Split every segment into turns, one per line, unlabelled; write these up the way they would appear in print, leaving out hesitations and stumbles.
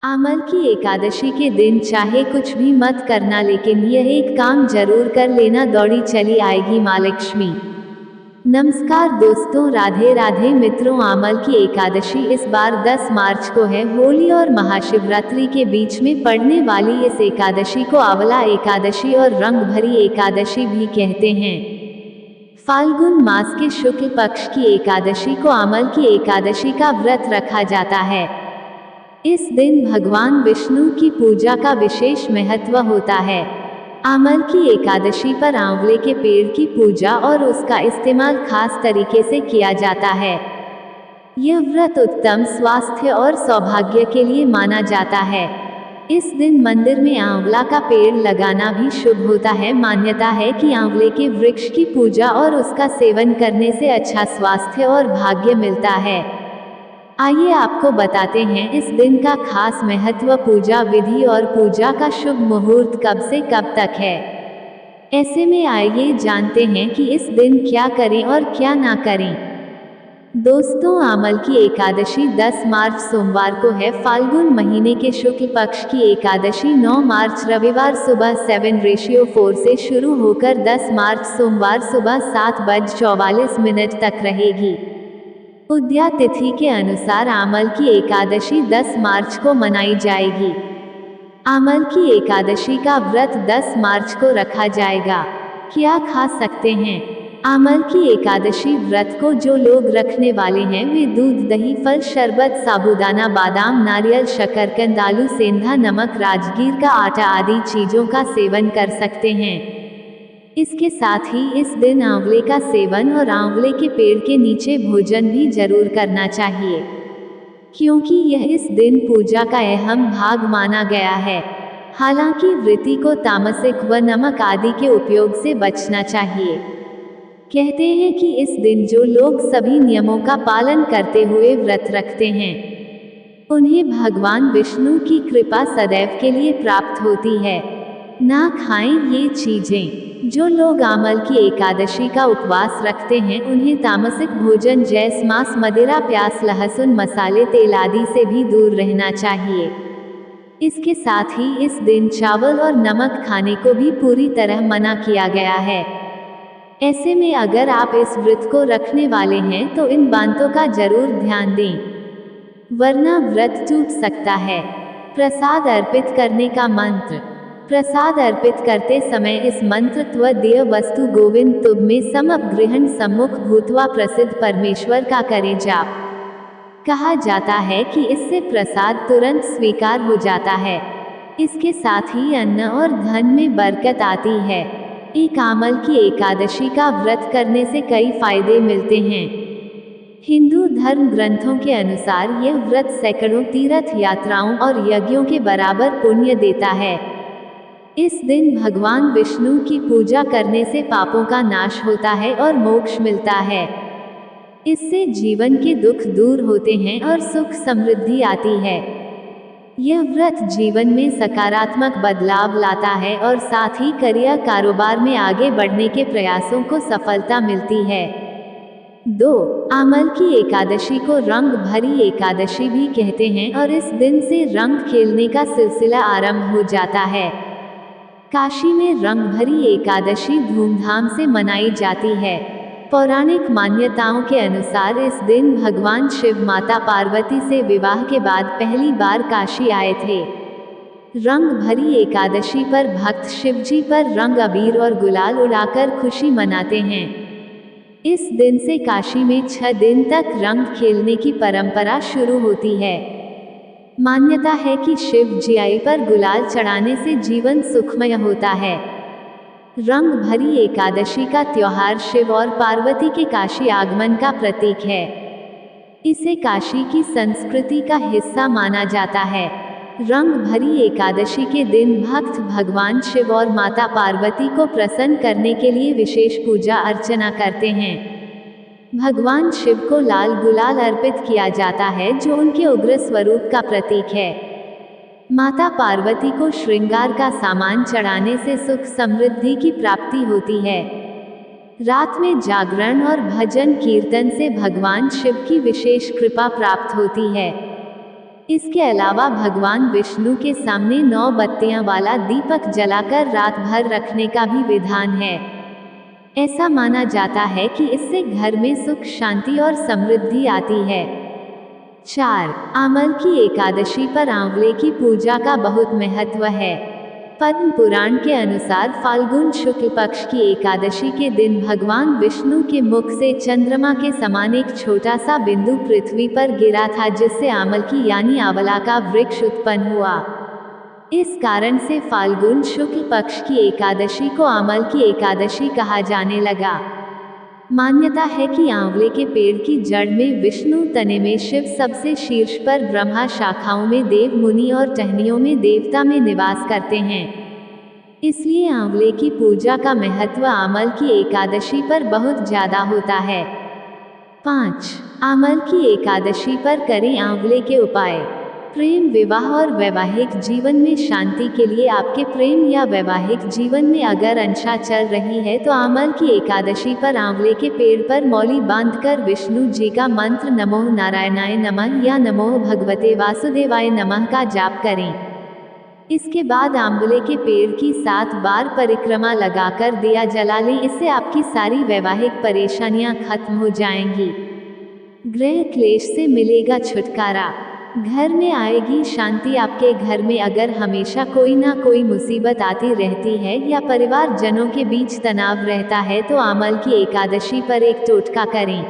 आमल की एकादशी के दिन चाहे कुछ भी मत करना, लेकिन यह एक काम जरूर कर लेना, दौड़ी चली आएगी माँ लक्ष्मी। नमस्कार दोस्तों, राधे राधे मित्रों। आमल की एकादशी इस बार 10 मार्च को है। होली और महाशिवरात्रि के बीच में पड़ने वाली इस एकादशी को आंवला एकादशी और रंग भरी एकादशी भी कहते हैं। फाल्गुन मास के शुक्ल पक्ष की एकादशी को आमल की एकादशी का व्रत रखा जाता है। इस दिन भगवान विष्णु की पूजा का विशेष महत्व होता है। आमल की एकादशी पर आंवले के पेड़ की पूजा और उसका इस्तेमाल खास तरीके से किया जाता है। यह व्रत उत्तम स्वास्थ्य और सौभाग्य के लिए माना जाता है। इस दिन मंदिर में आंवला का पेड़ लगाना भी शुभ होता है। मान्यता है कि आंवले के वृक्ष की पूजा और उसका सेवन करने से अच्छा स्वास्थ्य और भाग्य मिलता है। आइए आपको बताते हैं इस दिन का खास महत्व, पूजा विधि और पूजा का शुभ मुहूर्त कब से कब तक है। ऐसे में आइए जानते हैं कि इस दिन क्या करें और क्या ना करें। दोस्तों, आमल की एकादशी 10 मार्च सोमवार को है। फाल्गुन महीने के शुक्ल पक्ष की एकादशी 9 मार्च रविवार सुबह 7:4 से शुरू होकर 10 मार्च सोमवार सुबह 7:44 तक रहेगी। उदया तिथि के अनुसार आमल की एकादशी 10 मार्च को मनाई जाएगी। आमल की एकादशी का व्रत 10 मार्च को रखा जाएगा। क्या खा सकते हैं? आमल की एकादशी व्रत को जो लोग रखने वाले हैं वे दूध, दही, फल, शरबत, साबूदाना, बादाम, नारियल, शकरकंद, आलू, सेंधा, नमक, राजगीर का आटा आदि चीजों का सेवन कर सकते हैं। इसके साथ ही इस दिन आंवले का सेवन और आंवले के पेड़ के नीचे भोजन भी जरूर करना चाहिए, क्योंकि यह इस दिन पूजा का अहम भाग माना गया है। हालांकि वृत्ति को तामसिक व नमक आदि के उपयोग से बचना चाहिए। कहते हैं कि इस दिन जो लोग सभी नियमों का पालन करते हुए व्रत रखते हैं, उन्हें भगवान विष्णु की कृपा सदैव के लिए प्राप्त होती है। ना खाएं ये चीजें। जो लोग आमल की एकादशी का उपवास रखते हैं उन्हें तामसिक भोजन जैसे मांस, मदिरा, प्याज, लहसुन, मसाले, तेल आदि से भी दूर रहना चाहिए। इसके साथ ही इस दिन चावल और नमक खाने को भी पूरी तरह मना किया गया है। ऐसे में अगर आप इस व्रत को रखने वाले हैं तो इन बातों का जरूर ध्यान दें, वरना व्रत टूट सकता है। प्रसाद अर्पित करने का मंत्र। प्रसाद अर्पित करते समय इस मंत्र त्वदीय वस्तु गोविंद तुभ में समग्रहण सम्मुख भूतवा प्रसिद्ध परमेश्वर का करें जाप। कहा जाता है कि इससे प्रसाद तुरंत स्वीकार हो जाता है। इसके साथ ही अन्न और धन में बरकत आती है। एक आमल की एकादशी का व्रत करने से कई फायदे मिलते हैं। हिंदू धर्म ग्रंथों के अनुसार यह व्रत सैकड़ों तीर्थ यात्राओं और यज्ञों के बराबर पुण्य देता है। इस दिन भगवान विष्णु की पूजा करने से पापों का नाश होता है और मोक्ष मिलता है। इससे जीवन के दुख दूर होते हैं और सुख समृद्धि आती है। यह व्रत जीवन में सकारात्मक बदलाव लाता है और साथ ही करियर, कारोबार में आगे बढ़ने के प्रयासों को सफलता मिलती है। 2. आमल की एकादशी को रंग भरी एकादशी भी कहते हैं और इस दिन से रंग खेलने का सिलसिला आरंभ हो जाता है। काशी में रंग भरी एकादशी धूमधाम से मनाई जाती है। पौराणिक मान्यताओं के अनुसार इस दिन भगवान शिव माता पार्वती से विवाह के बाद पहली बार काशी आए थे। रंग भरी एकादशी पर भक्त शिवजी पर रंग, अबीर और गुलाल उड़ाकर खुशी मनाते हैं। इस दिन से काशी में 6 दिन तक रंग खेलने की परंपरा शुरू होती है। मान्यता है कि शिव जी पर गुलाल चढ़ाने से जीवन सुखमय होता है। रंग भरी एकादशी का त्योहार शिव और पार्वती के काशी आगमन का प्रतीक है। इसे काशी की संस्कृति का हिस्सा माना जाता है। रंग भरी एकादशी के दिन भक्त भगवान शिव और माता पार्वती को प्रसन्न करने के लिए विशेष पूजा अर्चना करते हैं। भगवान शिव को लाल गुलाल अर्पित किया जाता है जो उनके उग्र स्वरूप का प्रतीक है। माता पार्वती को श्रृंगार का सामान चढ़ाने से सुख समृद्धि की प्राप्ति होती है। रात में जागरण और भजन कीर्तन से भगवान शिव की विशेष कृपा प्राप्त होती है। इसके अलावा भगवान विष्णु के सामने 9 बत्तियां वाला दीपक जलाकर रात भर रखने का भी विधान है। ऐसा माना जाता है कि इससे घर में सुख शांति और समृद्धि आती है। 4. आमल की एकादशी पर आंवले की पूजा का बहुत महत्व है। पद्म पुराण के अनुसार फाल्गुन शुक्ल पक्ष की एकादशी के दिन भगवान विष्णु के मुख से चंद्रमा के समान एक छोटा सा बिंदु पृथ्वी पर गिरा था, जिससे आमल की यानी आंवला का वृक्ष उत्पन्न हुआ। इस कारण से फाल्गुन शुक्ल पक्ष की एकादशी को आमल की एकादशी कहा जाने लगा। मान्यता है कि आंवले के पेड़ की जड़ में विष्णु, तने में शिव, सबसे शीर्ष पर ब्रह्मा, शाखाओं में देव मुनि और टहनियों में देवता में निवास करते हैं। इसलिए आंवले की पूजा का महत्व आमल की एकादशी पर बहुत ज्यादा होता है। 5. आमल की एकादशी पर करें आंवले के उपाय। प्रेम, विवाह और वैवाहिक जीवन में शांति के लिए आपके प्रेम या वैवाहिक जीवन में अगर अनशा चल रही है तो आमल की एकादशी पर आंवले के पेड़ पर मौली बांधकर विष्णु जी का मंत्र नमो नारायणाय नमः या नमो भगवते वासुदेवाय नमः का जाप करें। इसके बाद आंवले के पेड़ की 7 बार परिक्रमा लगाकर दिया जला लें। इससे आपकी सारी वैवाहिक परेशानियां खत्म हो जाएंगी। गृह क्लेश से मिलेगा छुटकारा। घर में आएगी शांति। आपके घर में अगर हमेशा कोई ना कोई मुसीबत आती रहती है या परिवार जनों के बीच तनाव रहता है तो आमल की एकादशी पर एक टोटका करें।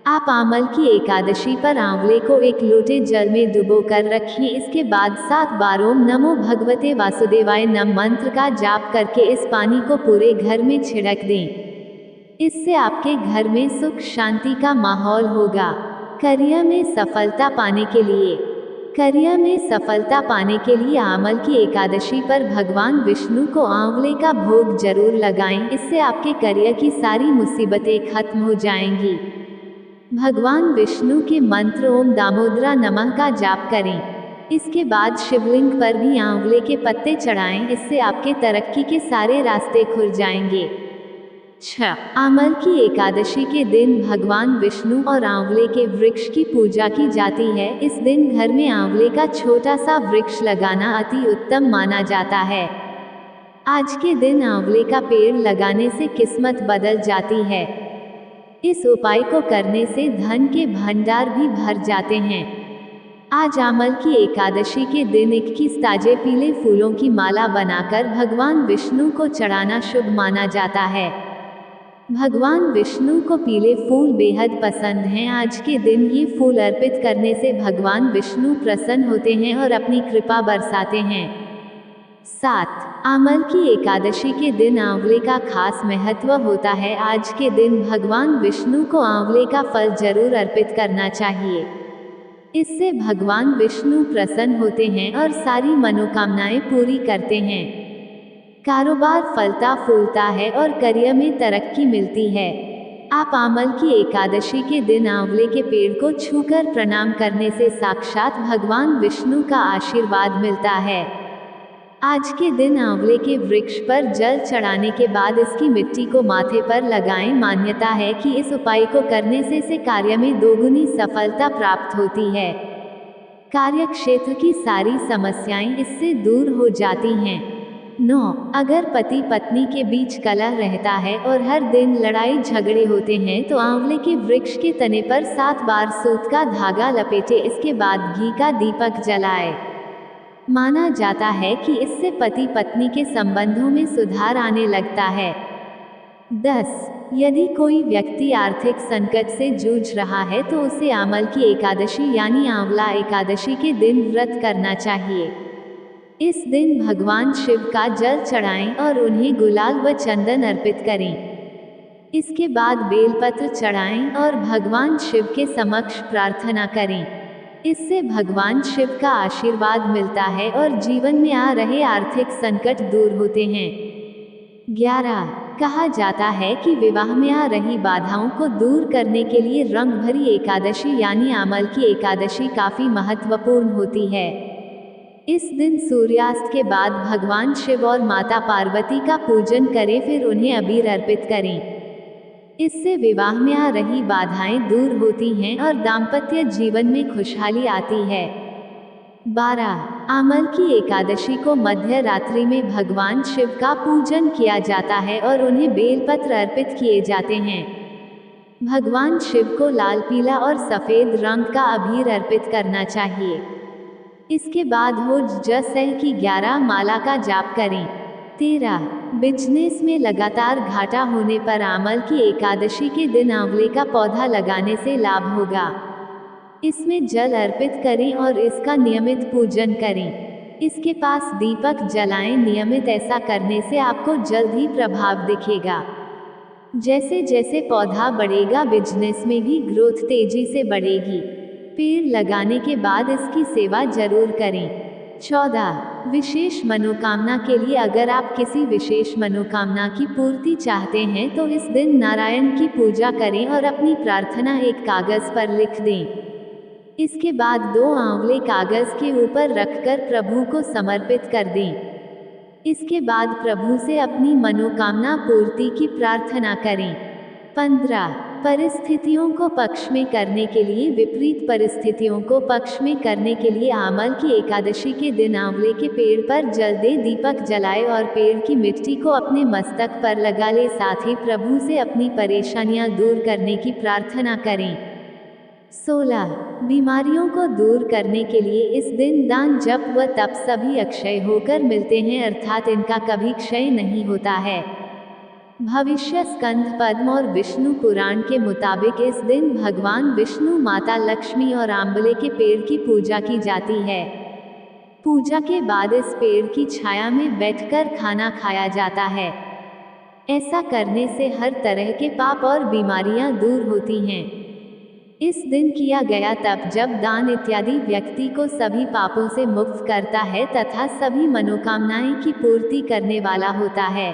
आप आमल की एकादशी पर आंवले को एक लोटे जल में डुबोकर रखें। इसके बाद 7 बार ओम नमो भगवते वासुदेवाय नमः मंत्र का जाप करके इस पानी को पूरे घर में छिड़क दें। इससे आपके घर में सुख शांति का माहौल होगा। करियर में सफलता पाने के लिए। करियर में सफलता पाने के लिए आमल की एकादशी पर भगवान विष्णु को आंवले का भोग जरूर लगाएं। इससे आपके करियर की सारी मुसीबतें खत्म हो जाएंगी। भगवान विष्णु के मंत्र ओम दामोदरा नमः का जाप करें। इसके बाद शिवलिंग पर भी आंवले के पत्ते चढ़ाएं। इससे आपके तरक्की के सारे रास्ते खुल जाएंगे। 6. आमल की एकादशी के दिन भगवान विष्णु और आंवले के वृक्ष की पूजा की जाती है। इस दिन घर में आंवले का छोटा सा वृक्ष लगाना अति उत्तम माना जाता है। आज के दिन आंवले का पेड़ लगाने से किस्मत बदल जाती है। इस उपाय को करने से धन के भंडार भी भर जाते हैं। आज आमल की एकादशी के दिन 21 ताजे पीले फूलों की माला बनाकर भगवान विष्णु को चढ़ाना शुभ माना जाता है। भगवान विष्णु को पीले फूल बेहद पसंद हैं। आज के दिन ये फूल अर्पित करने से भगवान विष्णु प्रसन्न होते हैं और अपनी कृपा बरसाते हैं। 7. आमल की एकादशी के दिन आंवले का खास महत्व होता है। आज के दिन भगवान विष्णु को आंवले का फल जरूर अर्पित करना चाहिए। इससे भगवान विष्णु प्रसन्न होते हैं और सारी मनोकामनाएं पूरी करते हैं। कारोबार फलता फूलता है और करियर में तरक्की मिलती है। आप आमल की एकादशी के दिन आंवले के पेड़ को छूकर प्रणाम करने से साक्षात भगवान विष्णु का आशीर्वाद मिलता है। आज के दिन आंवले के वृक्ष पर जल चढ़ाने के बाद इसकी मिट्टी को माथे पर लगाएं। मान्यता है कि इस उपाय को करने से कार्य में दोगुनी सफलता प्राप्त होती है। कार्य क्षेत्र की सारी समस्याएं इससे दूर हो जाती हैं। 9. अगर पति पत्नी के बीच कलह रहता है और हर दिन लड़ाई झगड़े होते हैं तो आंवले के वृक्ष के तने पर 7 बार सूत का धागा लपेटे। इसके बाद घी का दीपक जलाए। माना जाता है कि इससे पति पत्नी के संबंधों में सुधार आने लगता है। 10. यदि कोई व्यक्ति आर्थिक संकट से जूझ रहा है तो उसे आमल की एकादशी यानी आंवला एकादशी के दिन व्रत करना चाहिए। इस दिन भगवान शिव का जल चढ़ाएं और उन्हें गुलाल व चंदन अर्पित करें। इसके बाद बेलपत्र चढ़ाएं और भगवान शिव के समक्ष प्रार्थना करें। इससे भगवान शिव का आशीर्वाद मिलता है और जीवन में आ रहे आर्थिक संकट दूर होते हैं। 11. कहा जाता है कि विवाह में आ रही बाधाओं को दूर करने के लिए रंग भरी एकादशी यानी आमल की एकादशी काफी महत्वपूर्ण होती है। इस दिन सूर्यास्त के बाद भगवान शिव और माता पार्वती का पूजन करें, फिर उन्हें अबीर अर्पित करें। इससे विवाह में आ रही बाधाएं दूर होती हैं और दाम्पत्य जीवन में खुशहाली आती है। 12 आमल की एकादशी को मध्य रात्रि में भगवान शिव का पूजन किया जाता है और उन्हें बेलपत्र अर्पित किए जाते हैं। भगवान शिव को लाल, पीला और सफेद रंग का अबीर अर्पित करना चाहिए। इसके बाद हो सह की 11 माला का जाप करें। 13 बिजनेस में लगातार घाटा होने पर आमल की एकादशी के दिन आंवले का पौधा लगाने से लाभ होगा। इसमें जल अर्पित करें और इसका नियमित पूजन करें। इसके पास दीपक जलाएं। नियमित ऐसा करने से आपको जल्द ही प्रभाव दिखेगा। जैसे जैसे पौधा बढ़ेगा, बिजनेस में भी ग्रोथ तेजी से बढ़ेगी। पेड़ लगाने के बाद इसकी सेवा जरूर करें। 14 विशेष मनोकामना के लिए अगर आप किसी विशेष मनोकामना की पूर्ति चाहते हैं तो इस दिन नारायण की पूजा करें और अपनी प्रार्थना एक कागज पर लिख दें। इसके बाद 2 आंवले कागज के ऊपर रखकर प्रभु को समर्पित कर दें। इसके बाद प्रभु से अपनी मनोकामना पूर्ति की प्रार्थना करें। 15 परिस्थितियों को पक्ष में करने के लिए विपरीत परिस्थितियों को पक्ष में करने के लिए आमल की एकादशी के दिन आंवले के पेड़ पर जल दे, दीपक जलाए और पेड़ की मिट्टी को अपने मस्तक पर लगा ले। साथ ही प्रभु से अपनी परेशानियां दूर करने की प्रार्थना करें। 16 बीमारियों को दूर करने के लिए इस दिन दान, जप व तप सभी अक्षय होकर मिलते हैं, अर्थात इनका कभी क्षय नहीं होता है। भविष्य स्कंद पद्म और विष्णु पुराण के मुताबिक इस दिन भगवान विष्णु, माता लक्ष्मी और आंवले के पेड़ की पूजा की जाती है। पूजा के बाद इस पेड़ की छाया में बैठकर खाना खाया जाता है। ऐसा करने से हर तरह के पाप और बीमारियां दूर होती हैं। इस दिन किया गया तप, जब दान इत्यादि व्यक्ति को सभी पापों से मुक्त करता है तथा सभी मनोकामनाएं की पूर्ति करने वाला होता है।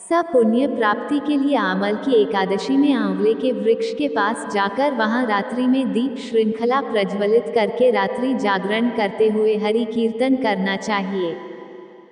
सब पुण्य प्राप्ति के लिए आमल की एकादशी में आंवले के वृक्ष के पास जाकर वहां रात्रि में दीप श्रृंखला प्रज्वलित करके रात्रि जागरण करते हुए हरि कीर्तन करना चाहिए।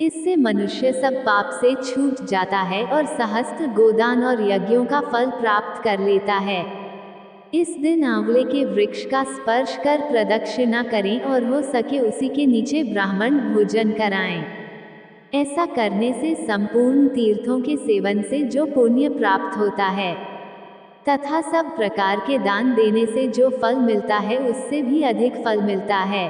इससे मनुष्य सब पाप से छूट जाता है और सहस्त्र गोदान और यज्ञों का फल प्राप्त कर लेता है। इस दिन आंवले के वृक्ष का स्पर्श कर प्रदक्षिणा करें और हो सके उसी के नीचे ब्राह्मण भोजन कराएं। ऐसा करने से संपूर्ण तीर्थों के सेवन से जो पुण्य प्राप्त होता है तथा सब प्रकार के दान देने से जो फल मिलता है उससे भी अधिक फल मिलता है।